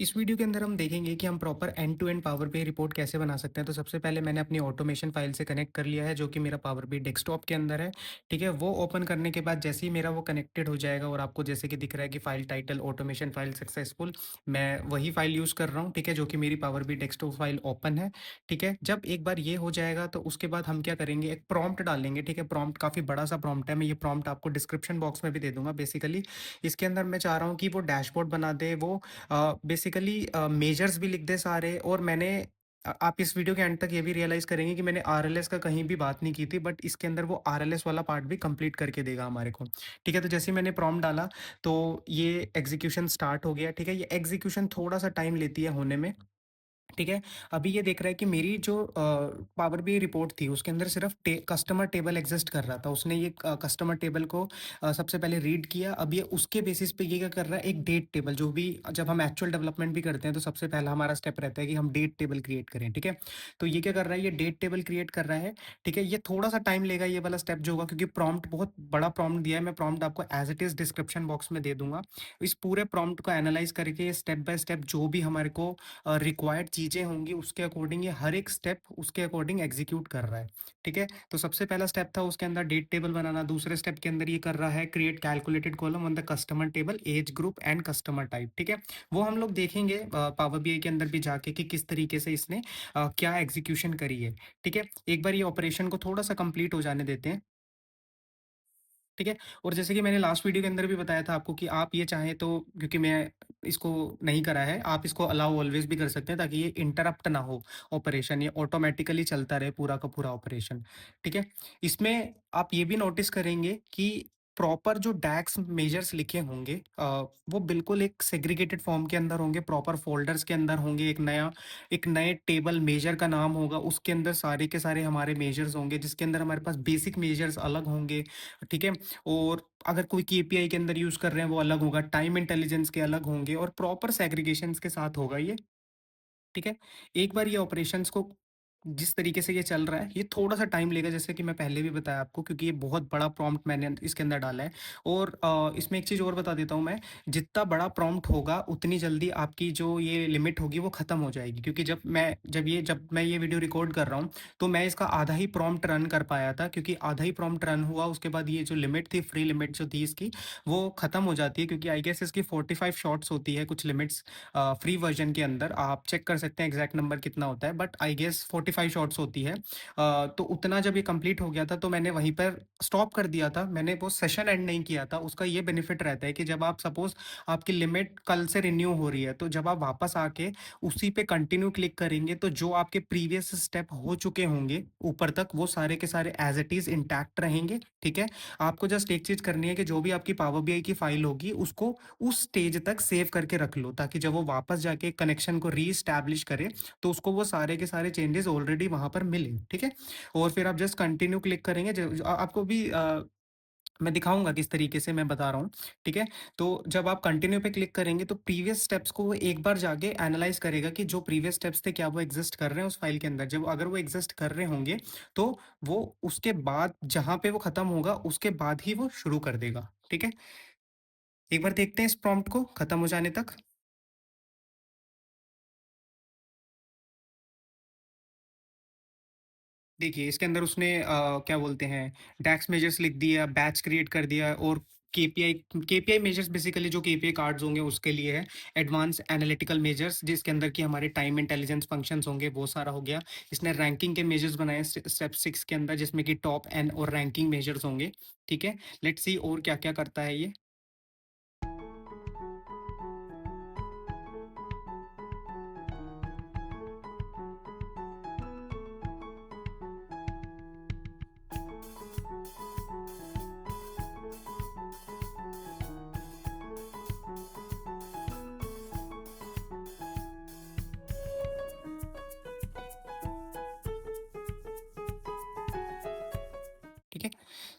इस वीडियो के अंदर हम देखेंगे कि हम proper end to end Power BI report कैसे बना सकते हैं। तो सबसे पहले मैंने अपनी ऑटोमेशन फाइल से कनेक्ट कर लिया है जो कि मेरा पावर बीआई डेस्कटॉप के अंदर है। ठीक है, वो ओपन करने के बाद जैसे ही मेरा वो कनेक्टेड हो जाएगा और आपको जैसे कि दिख रहा है कि file title automation file successful, मैं वही फाइल यूज़ कर रहा हूँ। ठीक है, जो कि मेरी power BI desktop file open है। ठीक है, जब एक बार ये हो जाएगा तो उसके बाद हम क्या करेंगे, एक प्रॉम्प्ट डालेंगे। ठीक है, प्रॉम्प्ट काफ़ी बड़ा सा प्रॉम्प्ट है, मैं ये प्रॉम्प्ट आपको डिस्क्रिप्शन बॉक्स में भी दे दूंगा। बेसिकली इसके अंदर मैं चाह रहा हूँ कि वो डैशबोर्ड बना दे, वो बेसिकली मेजर्स भी लिख दे सारे। और मैंने आप इस वीडियो के एंड तक ये भी रियलाइज़ करेंगे कि मैंने आरएलएस का कहीं भी बात नहीं की थी, बट इसके अंदर वो आरएलएस वाला पार्ट भी कंप्लीट करके देगा हमारे को। ठीक है, तो जैसे ही मैंने प्रॉम्प्ट डाला तो ये एग्जीक्यूशन स्टार्ट हो गया। ठीक है, ये एग्जीक्यूशन थोड़ा-सा टाइम लेती है होने में। ठीक है, अभी ये देख रहा है कि मेरी जो पावर बीआई रिपोर्ट थी उसके अंदर सिर्फ कस्टमर टेबल एग्जिस्ट कर रहा था। उसने ये कस्टमर टेबल को सबसे पहले रीड किया। अब ये उसके बेसिस पे ये क्या कर रहा है, एक डेट टेबल, जो भी जब हम एक्चुअल डेवलपमेंट भी करते हैं तो सबसे पहला हमारा स्टेप रहता है कि हम डेट टेबल क्रिएट करें। ठीक है, तो ये क्या कर रहा है, ये डेट टेबल क्रिएट कर रहा है। ठीक है, ये थोड़ा सा टाइम लेगा ये वाला स्टेप जो होगा, क्योंकि प्रॉम्प्ट बहुत बड़ा प्रॉम्प्ट दिया है। मैं प्रॉम्प्ट आपको as it is description box में दे दूंगा। इस पूरे प्रॉम्प्ट को एनालाइज करके स्टेप बाय स्टेप जो भी हमारे को रिक्वायर्ड चीज़ें होंगी उसके अकॉर्डिंग ये हर एक स्टेप उसके अकॉर्डिंग एग्जीक्यूट कर रहा है। ठीक है, तो सबसे पहला स्टेप था उसके अंदर डेट टेबल बनाना। दूसरे स्टेप के अंदर ये कर रहा है create calculated column on the customer table, age group and customer type. ठीक है, वो हम लोग देखेंगे पावर बीआई के अंदर भी जाके कि किस तरीके से इसने क्या एग्जीक्यूशन करी है। ठीक है, एक बार ये ऑपरेशन को थोड़ा सा कंप्लीट हो जाने देते हैं। ठीक है, और जैसे कि मैंने लास्ट वीडियो के अंदर भी बताया था आपको कि आप ये चाहें तो, क्योंकि मैं इसको नहीं करा है, आप इसको अलाउ ऑलवेज भी कर सकते हैं ताकि ये इंटरप्ट ना हो ऑपरेशन, ये ऑटोमेटिकली चलता रहे पूरा का पूरा ऑपरेशन। ठीक है, इसमें आप ये भी नोटिस करेंगे कि प्रॉपर जो डैक्स मेजर्स लिखे होंगे वो बिल्कुल एक सेग्रीगेटेड फॉर्म के अंदर होंगे, प्रॉपर फोल्डर्स के अंदर होंगे। एक नए टेबल मेजर का नाम होगा, उसके अंदर सारे के सारे हमारे मेजर्स होंगे, जिसके अंदर हमारे पास बेसिक मेजर्स अलग होंगे। ठीक है, और अगर कोई केपीआई के अंदर यूज़ कर रहे हैं वो अलग होगा, टाइम इंटेलिजेंस के अलग होंगे और प्रॉपर सेग्रीगेशंस के साथ होगा ये। ठीक है, एक बार ये ऑपरेशंस को जिस तरीके से ये चल रहा है, ये थोड़ा-सा टाइम लेगा, जैसे कि मैं पहले भी बताया आपको, क्योंकि ये बहुत बड़ा प्रॉम्प्ट मैंने इसके अंदर डाला है। और इसमें एक चीज़ और बता देता हूँ मैं, जितना बड़ा प्रॉम्प्ट होगा, उतनी जल्दी आपकी जो ये लिमिट होगी वो ख़त्म हो जाएगी। क्योंकि जब मैं ये वीडियो रिकॉर्ड कर रहा हूँ, तो मैं इसका आधा ही प्रॉम्प्ट रन कर पाया था, क्योंकि आधा ही प्रॉम्प्ट रन हुआ, उसके बाद ये जो लिमिट थी, फ्री लिमिट जो थी इसकी, वो ख़त्म हो जाती है, क्योंकि आई गेस इसकी 45 शॉट्स होती है कुछ लिमिट्स फ्री वर्जन के अंदर। आप चेक कर सकते हैं एग्जैक्ट नंबर कितना होता है, बट आई गेस 45 शॉट्स होती है। तो उतना जब ये कंप्लीट हो गया था तो मैंने वहीं पर स्टॉप कर दिया था, मैंने वो सेशन एंड नहीं किया था। उसका ये बेनिफिट रहता है कि जब आप सपोज आपकी लिमिट कल से रिन्यू हो रही है, तो जब आप वापस आके उसी पे कंटिन्यू क्लिक करेंगे तो जो आपके प्रीवियस स्टेप हो चुके होंगे ऊपर तक, वो सारे के सारे एज इट इज इंटैक्ट रहेंगे। ठीक है, आपको जस्ट एक चीज करनी है कि जो भी आपकी पावर बीआई की फाइल होगी उसको उस स्टेज तक सेव करके रख लो, ताकि जब वो वापस जाके कनेक्शन को रीएस्टैब्लिश करे तो उसको वो सारे के सारे चेंजेस ऑलरेडी वहां पर मिले। ठीक है, और फिर आप जस्ट कंटिन्यू क्लिक करेंगे, आपको भी मैं दिखाऊंगा किस तरीके से मैं बता रहा हूँ। ठीक है, तो जब आप कंटिन्यू पे क्लिक करेंगे तो प्रीवियस स्टेप्स को वो एक बार जाके एनालाइज करेगा कि जो प्रीवियस स्टेप्स थे क्या वो एग्जिस्ट कर रहे हैं उस फाइल के अंदर। जब अगर वो एग्जिस्ट कर रहे होंगे तो वो उसके बाद जहां पे वो खत्म होगा उसके बाद ही वो शुरू कर देगा। ठीक है, एक बार देखते हैं इस प्रॉम्प्ट को खत्म हो जाने तक। देखिए, इसके अंदर उसने क्या बोलते हैं, डैक्स मेजर्स लिख दिया, बैच क्रिएट कर दिया, और केपीआई केपीआई मेजर्स बेसिकली जो केपीआई कार्ड्स होंगे उसके लिए है। एडवांस एनालिटिकल मेजर्स जिसके अंदर कि हमारे टाइम इंटेलिजेंस फंक्शंस होंगे, वो सारा हो गया। इसने रैंकिंग के मेजर्स बनाए स्टेप 6 के अंदर, जिसमें कि टॉप एन और रैंकिंग मेजर्स होंगे। ठीक है, लेट्स सी और क्या-क्या करता है ये। ठीक है,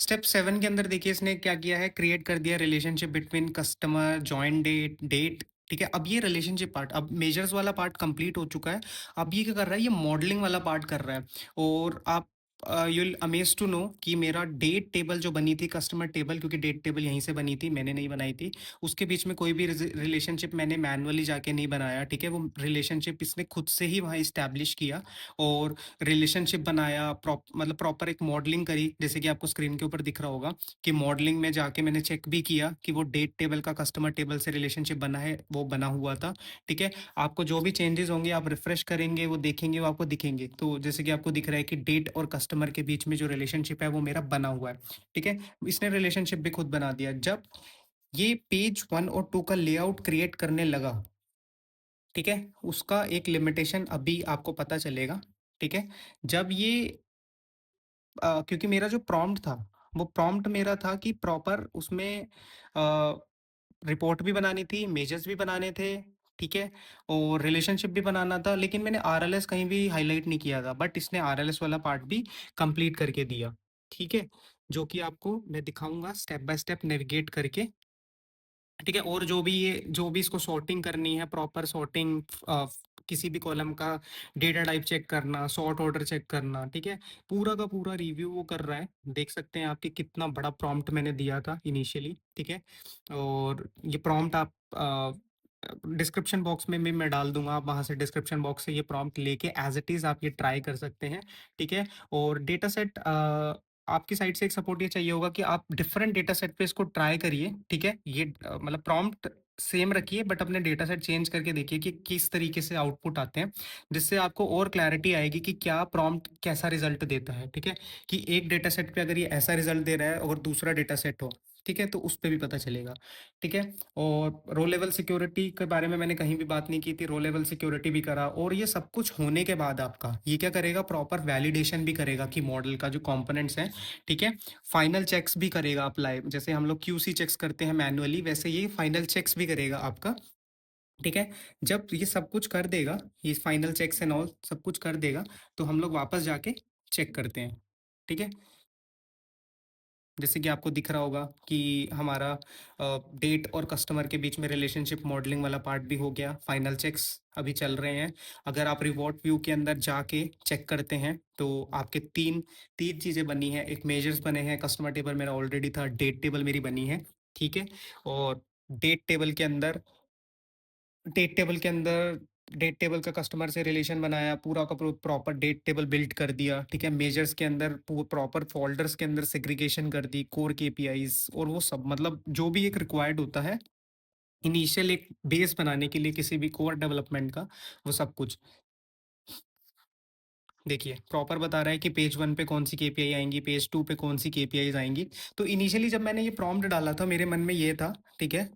स्टेप 7 के अंदर देखिए इसने क्या किया है, क्रिएट कर दिया relationship between customer, join date date. ठीक है, अब ये रिलेशनशिप पार्ट, अब मेजर्स वाला पार्ट कंप्लीट हो चुका है। अब ये क्या कर रहा है, ये मॉडलिंग वाला पार्ट कर रहा है। और आप you will amaze to know कि मेरा डेट टेबल जो बनी थी, कस्टमर टेबल, क्योंकि डेट टेबल यहीं से बनी थी, मैंने नहीं बनाई थी। उसके बीच में कोई भी रिलेशनशिप मैंने मैनुअली जाके नहीं बनाया, ठीक है। वो रिलेशनशिप इसने खुद से ही वहाँ इस्टेब्लिश किया और रिलेशनशिप बनाया, मतलब प्रॉपर एक मॉडलिंग करी, जैसे कि आपको स्क्रीन के ऊपर दिख रहा होगा कि मॉडलिंग में जाके मैंने चेक भी किया कि वो डेट टेबल का कस्टमर टेबल से रिलेशनशिप बना है, वो बना हुआ था, ठीक है। आपको जो भी चेंजेस होंगे आप रिफ्रेश करेंगे, वो देखेंगे, वो आपको दिखेंगे। तो जैसे कि आपको दिख रहा है कि डेट और कस्टमर के बीच में जो रिलेशनशिप है वो मेरा बना हुआ है, ठीक है। इसने रिलेशनशिप भी खुद बना दिया। जब ये पेज 1 और 2 का लेआउट क्रिएट करने लगा, ठीक है, उसका एक लिमिटेशन अभी आपको पता चलेगा, ठीक है। जब ये क्योंकि मेरा जो प्रॉम्प्ट था, वो प्रॉम्प्ट मेरा था कि प्रॉपर उसमें रिपोर्ट भी बनानी थी, मेजर्स भी बनाने थे, ठीक है, और रिलेशनशिप भी बनाना था, लेकिन मैंने आरएलएस कहीं भी हाईलाइट नहीं किया था, बट इसने आरएलएस वाला पार्ट भी कंप्लीट करके दिया, ठीक है, जो कि आपको मैं दिखाऊंगा स्टेप बाय स्टेप नेविगेट करके, ठीक है। और जो भी इसको सॉर्टिंग करनी है, प्रॉपर सॉर्टिंग, किसी भी कॉलम का डेटा टाइप चेक करना, सॉर्ट ऑर्डर चेक करना, ठीक है, पूरा का पूरा रिव्यू वो कर रहा है। देख सकते हैं आपके कितना बड़ा प्रॉम्प्ट मैंने दिया था इनिशियली, ठीक है। और ये प्रॉम्प्ट आप डिस्क्रिप्शन बॉक्स में भी मैं डाल दूंगा, आप वहां से डिस्क्रिप्शन बॉक्स से ये प्रॉम्प्ट लेके एज इट इज आप ये ट्राई कर सकते हैं, ठीक है। और डेटा सेट आपकी साइड से एक सपोर्ट ये चाहिए होगा कि आप डिफरेंट डेटा सेट पे इसको ट्राई करिए, ठीक है। ये मतलब प्रॉम्प्ट सेम रखिए, बट अपने डेटा सेट चेंज करके देखिए कि किस तरीके से आउटपुट आते हैं, जिससे आपको और क्लैरिटी आएगी कि क्या प्रॉम्प्ट कैसा रिजल्ट देता है, ठीक है। कि एक डेटा सेट पे अगर ये ऐसा रिजल्ट दे रहा है और दूसरा डेटा सेट हो, ठीक है, तो उस पे भी पता चलेगा, ठीक है। और रो लेवल सिक्योरिटी के बारे में मैंने कहीं भी बात नहीं की थी, रो लेवल सिक्योरिटी भी करा। और ये सब कुछ होने के बाद आपका ये क्या करेगा, प्रॉपर वैलिडेशन भी करेगा कि मॉडल का जो कंपोनेंट्स हैं, ठीक है, फाइनल चेक्स भी करेगा अप्लाई, जैसे हम लोग क्यूसी चेक्स करते हैं मैनुअली, वैसे ये फाइनल चेक्स भी करेगा आपका, ठीक है। जब ये सब कुछ कर देगा, ये फाइनल चेक्स एंड ऑल सब कुछ कर देगा, तो हम लोग वापस जाके चेक करते हैं, ठीक है। जैसे कि आपको दिख रहा होगा कि हमारा डेट और कस्टमर के बीच में रिलेशनशिप मॉडलिंग वाला पार्ट भी हो गया, फाइनल चेक्स अभी चल रहे हैं। अगर आप रिवॉर्ड व्यू के अंदर जाके चेक करते हैं तो आपके तीन तीन चीज़ें बनी हैं, एक मेजर्स बने हैं, कस्टमर टेबल मेरा ऑलरेडी था, डेट टेबल मेरी बनी है, ठीक है। और डेट टेबल के अंदर डेट टेबल के अंदर डेट टेबल का कस्टमर से रिलेशन बनाया, पूरा का प्रॉपर डेट टेबल बिल्ड कर दिया, ठीक है। मेजर्स के अंदर प्रॉपर फोल्डर्स के अंदर सेग्रीगेशन कर दी, कोर केपीआईज और वो सब, मतलब जो भी एक रिक्वायर्ड होता है इनिशियल एक बेस बनाने के लिए किसी भी कोर डेवलपमेंट का, वो सब कुछ देखिए प्रॉपर बता रहा है कि पेज 1 पे कौन सी केपीआई आएंगी, पेज 2 पे कौन सी केपीआईज आएंगी। तो इनिशियली जब मैंने ये प्रॉम्प्ट डाला था मेरे मन में ये था, ठीक है,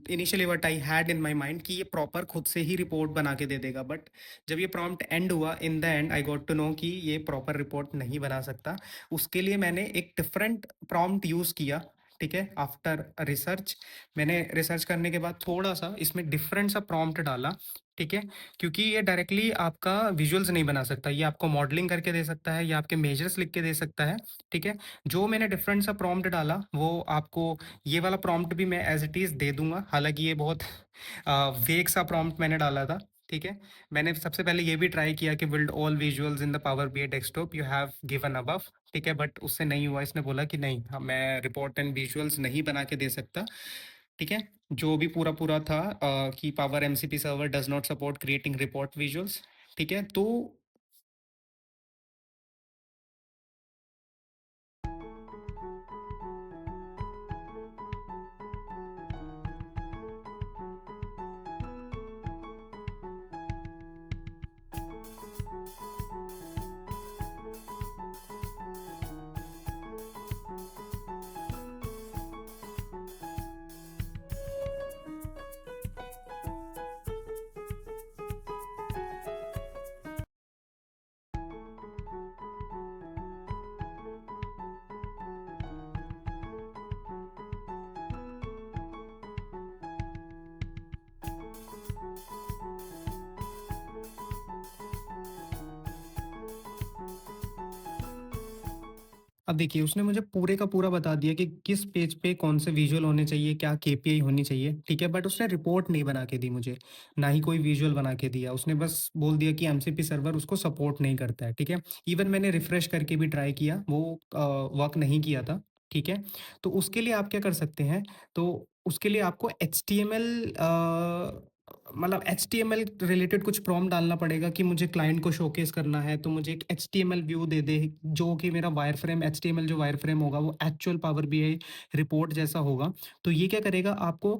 initially what I had in my mind कि ये प्रॉपर खुद से ही रिपोर्ट बना के दे देगा, बट जब ये प्रॉम्प्ट एंड हुआ, in the end I got to know कि ये प्रॉपर रिपोर्ट नहीं बना सकता। उसके लिए मैंने एक डिफरेंट प्रॉम्प्ट यूज़ किया, ठीक है। आफ्टर रिसर्च, मैंने रिसर्च करने के बाद थोड़ा सा इसमें डिफरेंट सा प्रॉम्प्ट डाला, ठीक है, क्योंकि ये डायरेक्टली आपका विजुअल्स नहीं बना सकता, ये आपको मॉडलिंग करके दे सकता है, ये आपके मेजर्स लिख के दे सकता है, ठीक है। जो मैंने डिफरेंट सा प्रॉम्प्ट डाला वो आपको, ये वाला प्रॉम्प्ट भी मैं एज इट इज़ दे दूंगा, हालांकि ये बहुत वेग सा प्रॉम्प्ट मैंने डाला था, ठीक है। मैंने सबसे पहले ये भी ट्राई किया कि build all visuals in the power BI desktop you have given above, ठीक है, बट उससे नहीं हुआ। इसने बोला कि नहीं, मैं रिपोर्ट एंड विजुअल्स नहीं बना के दे सकता, ठीक है। जो भी पूरा पूरा था कि power MCP server does not support creating report visuals, ठीक है। तो अब देखिए, उसने मुझे पूरे का पूरा बता दिया कि किस पेज पे कौन से विजुअल होने चाहिए, क्या केपीआई होनी चाहिए, ठीक है? बट उसने रिपोर्ट नहीं बना के दी मुझे, ना ही कोई विजुअल बना के दिया। उसने बस बोल दिया कि एमसीपी सर्वर उसको सपोर्ट नहीं करता है, ठीक है? इवन मैंने रिफ्रेश करके भी ट्राई किया, वो वर्क नहीं किया था, ठीक है? तो उसके लिए आप क्या कर सकते हैं, तो उसके लिए आपको एचटीएमएल मतलब एचटीएमएल रिलेटेड कुछ प्रॉम्प्ट डालना पड़ेगा कि मुझे क्लाइंट को शोकेस करना है, तो मुझे एक एचटीएमएल व्यू दे दे, जो कि मेरा वायरफ्रेम एचटीएमएल जो वायरफ्रेम होगा, वो एक्चुअल पावर बीआई रिपोर्ट जैसा होगा। तो ये क्या करेगा आपको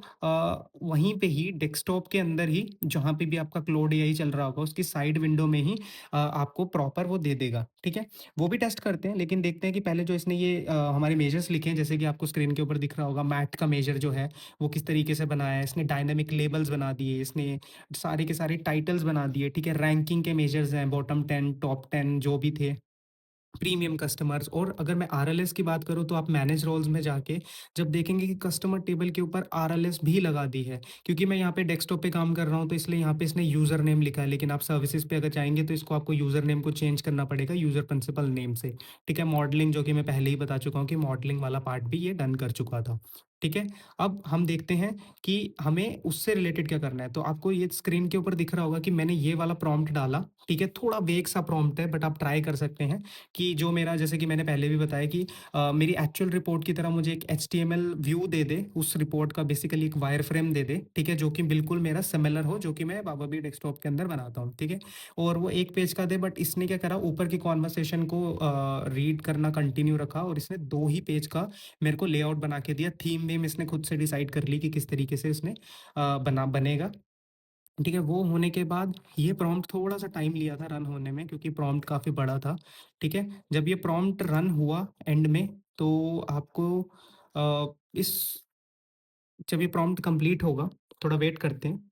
वहीं पे ही डेस्कटॉप के अंदर ही, जहाँ पे भी आपका क्लाउड एआई चल रहा होगा, उसकी साइड विंडो में ही आपको प्रॉपर वो दे देगा, ठीक है? वो भी टेस्ट करते हैं, लेकिन देखते हैं कि पहले जो इसने ये हमारे मेजर्स लिखे हैं, जैसे कि आपको स्क्रीन के ऊपर दिख रहा होगा, मैट का मेजर जो है, वो किस तरीके से बनाया है। इसने डायनामिक लेबल्स बना दिए, इसने सारे के सारे टाइटल्स बना दिए, ठीक है? रैंकिंग के मेजर्स हैं, बॉटम 10, टॉप 10 जो भी थे। प्रीमियम कस्टमर्स, और अगर मैं आरएलएस की बात करूँ, तो आप मैनेज रोल्स में जाके जब देखेंगे कि कस्टमर टेबल के ऊपर आरएलएस भी लगा दी है, क्योंकि मैं यहाँ पे डेस्कटॉप पे काम कर रहा हूँ, तो इसलिए यहाँ पे इसने यूज़र नेम लिखा है, लेकिन आप सर्विसेज पे अगर जाएंगे तो इसको आपको यूज़र नेम को चेंज करना पड़ेगा यूज़र प्रिंसिपल नेम से, ठीक है? मॉडलिंग, जो कि मैं पहले ही बता चुका हूँ कि मॉडलिंग वाला पार्ट भी ये डन कर चुका था, ठीक है? अब हम देखते हैं कि हमें उससे रिलेटेड क्या करना है। तो आपको ये स्क्रीन के ऊपर दिख रहा होगा कि मैंने ये वाला प्रॉम्प्ट डाला, ठीक है? थोड़ा वेग सा प्रॉम्प्ट है, बट आप ट्राई कर सकते हैं कि जो मेरा, जैसे कि मैंने पहले भी बताया कि मेरी एक्चुअल रिपोर्ट की तरह मुझे एक एचटीएमएल व्यू दे दे, उस रिपोर्ट का बेसिकली एक वायर फ्रेम दे दे, ठीक है? जो कि बिल्कुल मेरा सिमिलर हो, जो कि मैं पावर बी डेस्कटॉप के अंदर बनाता हूँ, ठीक है? और वो एक पेज का दे, बट इसने क्या करा, ऊपर की कॉन्वर्सेशन को रीड करना कंटिन्यू रखा, और इसने दो ही पेज का मेरे को लेआउट बना के दिया। थीम वेम इसने खुद से डिसाइड कर ली कि किस तरीके से इसने बनेगा, ठीक है? वो होने के बाद ये प्रॉम्प्ट थोड़ा-सा टाइम लिया था रन होने में, क्योंकि प्रॉम्प्ट काफ़ी बड़ा था, ठीक है? जब ये प्रॉम्प्ट रन हुआ एंड में, तो आपको इस जब ये प्रॉम्प्ट कंप्लीट होगा, थोड़ा वेट करते हैं।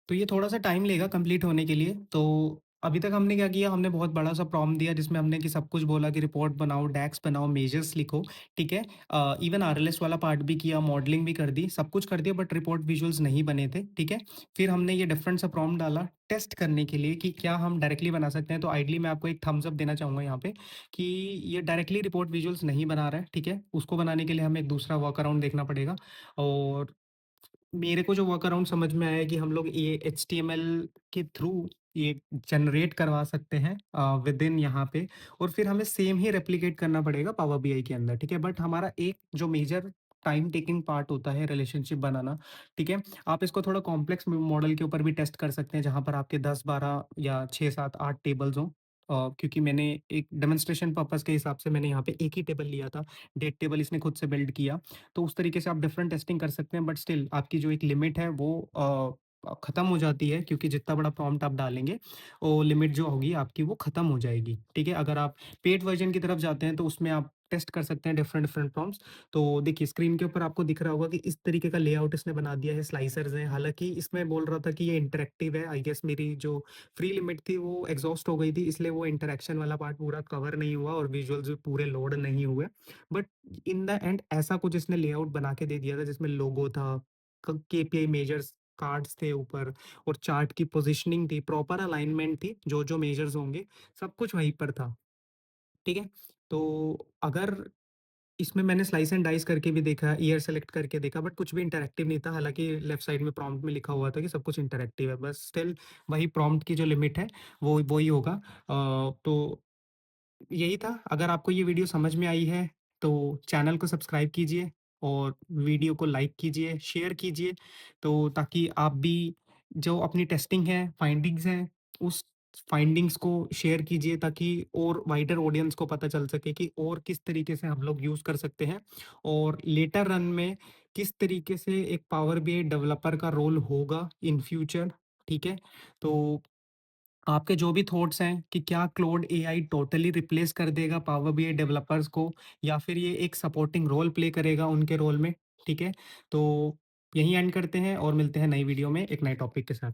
तो ये थोड़ा-सा टाइम लेगा कंप्लीट होने के लिए। तो अभी तक हमने क्या किया, हमने बहुत बड़ा-सा प्रॉम्प्ट दिया, जिसमें हमने कि सब कुछ बोला कि रिपोर्ट बनाओ, डैक्स बनाओ, मेजर्स लिखो, ठीक है? इवन आरएलएस वाला पार्ट भी किया, मॉडलिंग भी कर दी, सब कुछ कर दिया, बट रिपोर्ट विजुअल्स नहीं बने थे, ठीक है? फिर हमने ये डिफरेंट सा प्रॉम्प्ट डाला टेस्ट करने के लिए कि क्या हम डायरेक्टली बना सकते हैं। तो आइडली मैं आपको एक थम्स अप देना चाहूँगा यहाँ पे कि ये डायरेक्टली रिपोर्ट विजुअल्स नहीं बना रहा है, ठीक है? उसको बनाने के लिए हमें एक दूसरा वर्क अराउंड देखना पड़ेगा, और मेरे को जो वर्कअराउंड समझ में आया है कि हम लोग ये एचटीएमएल के थ्रू ये जनरेट करवा सकते हैं विदिन यहाँ पे, और फिर हमें सेम ही रेप्लिकेट करना पड़ेगा पावर बीआई के अंदर, ठीक है? बट हमारा एक जो मेजर टाइम टेकिंग पार्ट होता है रिलेशनशिप बनाना, ठीक है? आप इसको थोड़ा कॉम्प्लेक्स मॉडल के ऊपर भी टेस्ट कर सकते हैं, जहाँ पर आपके 10-12 या 6-7-8 टेबल्स हों। क्योंकि मैंने एक डेमोन्स्ट्रेशन पर्पज़ के हिसाब से मैंने यहाँ पे एक ही टेबल लिया था, डेट टेबल इसने खुद से बिल्ड किया। तो उस तरीके से आप डिफरेंट टेस्टिंग कर सकते हैं, बट स्टिल आपकी जो एक लिमिट है वो खत्म हो जाती है, क्योंकि जितना बड़ा प्रॉम्प्ट आप डालेंगे, वो लिमिट जो होगी आपकी वो खत्म हो जाएगी, ठीक है? अगर आप पेड वर्जन की तरफ जाते हैं, तो उसमें आप टेस्ट कर सकते हैं डिफरेंट डिफरेंट प्रॉम्प्ट्स। तो देखिए, स्क्रीन के ऊपर आपको दिख रहा होगा कि इस तरीके का लेआउट इसने बना दिया है, स्लाइसर्स हैं। हालांकि इसमें बोल रहा था कि ये इंटरेक्टिव है, आई गेस मेरी जो फ्री लिमिट थी वो एग्जॉस्ट हो गई थी, इसलिए वो इंटरेक्शन वाला पार्ट पूरा कवर नहीं हुआ, और विजुअल्स भी पूरे लोड नहीं हुए। बट इन द एंड ऐसा कुछ इसने लेआउट बना के दे दिया था, जिसमें लोगो था, केपीआई मेजर्स कार्ड्स थे ऊपर, और चार्ट की पोजीशनिंग थी, प्रॉपर अलाइनमेंट थी, जो जो मेजर्स होंगे सब कुछ वहीं पर था, ठीक है? तो अगर इसमें मैंने स्लाइस एंड डाइस करके भी देखा, ईयर सेलेक्ट करके देखा, बट कुछ भी इंटरैक्टिव नहीं था। हालाँकि लेफ्ट साइड में प्रॉम्प्ट में लिखा हुआ था कि सब कुछ इंटरैक्टिव है, बस स्टिल वही प्रॉम्प्ट की जो लिमिट है, वो ही होगा। तो यही था। अगर आपको ये वीडियो समझ में आई है, तो चैनल को सब्सक्राइब कीजिए, और वीडियो को लाइक कीजिए, शेयर कीजिए, तो ताकि आप भी जो अपनी टेस्टिंग है, फाइंडिंग्स हैं, उस फाइंडिंग्स को शेयर कीजिए, ताकि और वाइडर ऑडियंस को पता चल सके कि और किस तरीके से हम लोग यूज़ कर सकते हैं, और लेटर रन में किस तरीके से एक पावर बीआई डेवलपर का रोल होगा इन फ्यूचर, ठीक है? तो आपके जो भी थॉट्स हैं कि क्या क्लाउड एआई टोटली रिप्लेस कर देगा पावर बीआई डेवलपर्स को, या फिर ये एक सपोर्टिंग रोल प्ले करेगा उनके रोल में, ठीक है? तो यहीं एंड करते हैं, और मिलते हैं नई वीडियो में एक नए टॉपिक के साथ।